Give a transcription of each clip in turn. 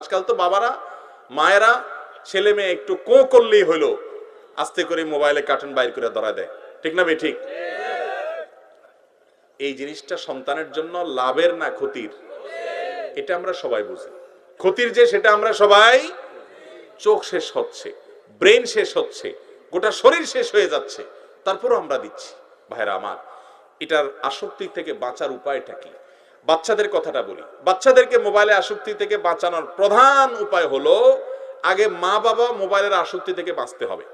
আজকাল তো বাবারা মায়েরা ছেলে মেয়ে একটু কো করলেই হইলো আস্তে করে মোবাইলে কার্টুন বাইর করে ধরা দেয়, ঠিক না বে ঠিক? এই জিনিসটা সন্তানের জন্য লাভের না ক্ষতির, এটা আমরা সবাই বুঝি। ক্ষতির যে সেটা আমরা সবাই, চোখ শেষ হচ্ছে, ব্রেন শেষ হচ্ছে, গোটা শরীর শেষ হয়ে যাচ্ছে, তারপরও আমরা দিচ্ছি। ভাইরা আমার, এটার আসক্তি থেকে বাঁচার উপায়টা কি? বাচ্চাদের কথাটা বলি। বাচ্চাদেরকে মোবাইলে আসক্তি থেকে বাঁচানোর প্রধান উপায় হলো, আগে মা বাবা মোবাইলের আসক্তি থেকে বাঁচতে হবে।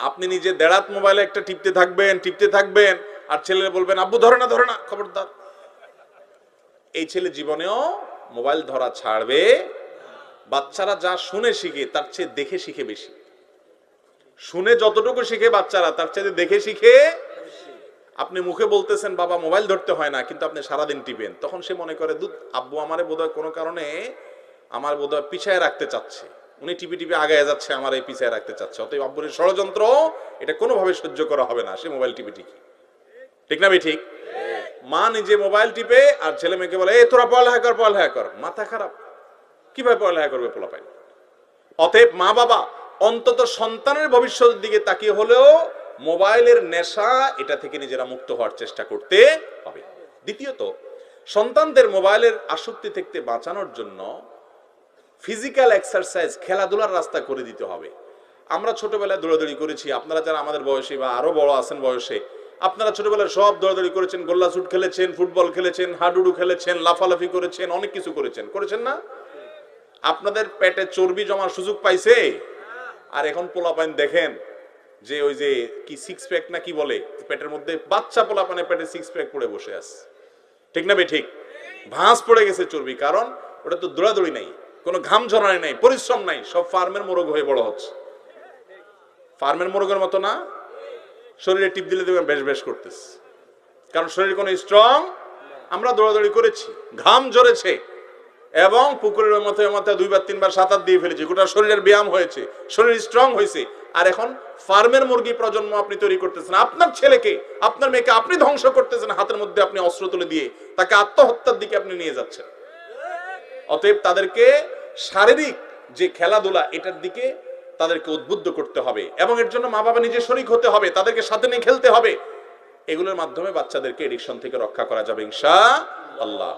আপনি নিজে দেড়াত মোবাইলে একটা টিপতে থাকবেন আর ছেলেরা বলবেন আব্বু ধরে না খবরদার। এই ছেলে জীবনেও মোবাইল ধরা ছাড়বে। বাচ্চারা যা শুনে শিখে তার চেয়ে দেখে শিখে বেশি। শুনে যতটুকু শিখে বাচ্চারা, তার চেয়ে দেখে শিখে। আপনি মুখে বলতেছেন বাবা মোবাইল ধরতে হয় না, কিন্তু আপনি সারাদিন টিপেন, তখন সে মনে করে দুধ আব্বু আমারে বোধহয় কোনো কারণে আমার বোধহয় পিছায় রাখতে চাচ্ছে, উনি টিপে টিপে আগায় যাচ্ছে, আমার এই পিছায় রাখতে চাচ্ছে, অতএব আব্বুর ষড়যন্ত্র, এটা কোনোভাবে সহ্য করা হবে না, সে মোবাইল টিপে ঠিকই, ঠিক না ভাই ঠিক? মা নিজে মোবাইল টিপে আর ছেলে মেয়েকে বলে এই তোরা পড়ালেখা কর। মাথা খারাপ, কিভাবে পড়ালেখা করবে পোলাপাইন? অতএব মা বাবা অন্তত সন্তানের ভবিষ্যতের দিকে তাকিয়ে হলেও মোবাইলের নেশা, এটা থেকে নিজেরা মুক্ত হওয়ার চেষ্টা করতে হবে। দ্বিতীয়ত, সন্তানদের মোবাইলের আসক্তি থেকে বাঁচানোর জন্য ফিজিক্যাল এক্সারসাইজ, খেলাধুলার রাস্তা করে দিতে হবে। আমরা ছোটবেলায় দৌড়াদৌড়ি করেছি, আপনারা যারা আমাদের বয়সী বা আরো বড় আছেন বয়সে, আপনারা ছোটবেলায় সব দৌড়াদৌড়ি করেছেন, গোল্লা শুট খেলেছেন, ফুটবল খেলেছেন, হাডুডু খেলেছেন, লাফালাফি করেছেন, অনেক কিছু করেছেন না? আপনাদের পেটে চর্বি জমার সুযোগ পাইছে? আর এখন পোলাপাইন দেখেন যে ওই যে কি সিক্স প্যাক না কি বলে, পেটের মধ্যে বাচ্চা পোলাপানের পেটে সিক্স প্যাক পড়ে বসে আছে, ঠিক না বে ঠিক? ভাঁজ পড়ে গেছে চর্বি, কারণ ওটা তো দৌড়াদৌড়ি নাই, কোনো ঘাম ঝরানি নাই, পরিশ্রম নাই, সব ফার্মের মোরগ হয়ে বড় হচ্ছে। ফার্মের মোরগের মতো না, শরীরে টিপ দিলে দেখবেন বেশ বেশ করতেছে, কারণ শরীর কোনো স্ট্রং। আমরা দৌড়াদৌড়ি করেছি, ঘাম ঝরেছে, এবং পুকুরের মাথায় 2 বার 3 বার সাঁতার দিয়ে ফেলেছি, গোটা শরীরের ব্যায়াম হয়েছে, শরীর স্ট্রং হয়েছে। আর এখন ফার্মের মুরগি প্রজন্ম আপনি তৈরি করতেছেন, আপনার ছেলেকে, আপনার মেয়েকে আপনি ধ্বংস করতেছেন, হাতের মধ্যে আপনি অস্ত্র তুলে দিয়ে তাকে আত্মহত্যার দিকে আপনি নিয়ে যাচ্ছেন। অতএব তাদেরকে শারীরিক যে খেলাধুলা, এটার দিকে তাদেরকে উদ্বুদ্ধ করতে হবে, এবং এর জন্য মা বাবা নিজে শরীক হতে হবে, তাদেরকে সাথে নিয়ে খেলতে হবে। এগুলোর মাধ্যমে বাচ্চাদেরকে এডিকশন থেকে রক্ষা করা যাবে ইনশাআল্লাহ।